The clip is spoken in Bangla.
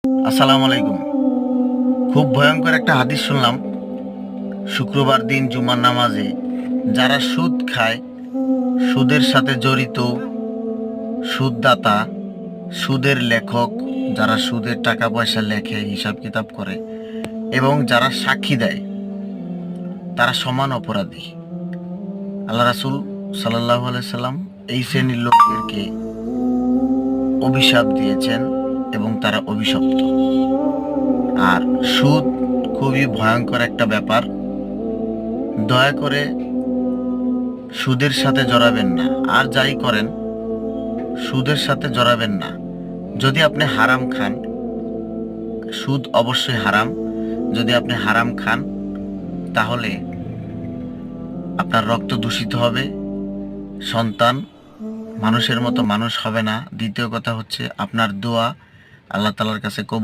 আসসালামু আলাইকুম। খুব ভয়ঙ্কর একটা হাদিস শুনলাম শুক্রবার দিন জুমার নামাজে। যারা সুদ খায়, সুদের সাথে জড়িত, সুদদাতা, সুদের লেখক, যারা সুদের টাকা পয়সা লেখে, হিসাব কিতাব করে এবং যারা সাক্ষী দেয়, তারা সমান অপরাধী। আল্লাহ রাসূল সাল্লাল্লাহু আলাইহি সাল্লাম এই শ্রেণীর লোকদেরকে অভিশাপ দিয়েছেন এবং তারা অভিশপ্ত। আর সুদ খুবই ভয়ঙ্কর একটা ব্যাপার। দয়া করে সুদের সাথে জড়াবেন না, আর যাই করেন সুদের সাথে জড়াবেন না। যদি আপনি হারাম খান, সুদ অবশ্যই হারাম, যদি আপনি হারাম খান তাহলে আপনার রক্ত দূষিত হবে, সন্তান মানুষের মতো মানুষ হবে না। দ্বিতীয় কথা হচ্ছে আপনার দোয়া আল্লাহ তাআলার কাছে কবুল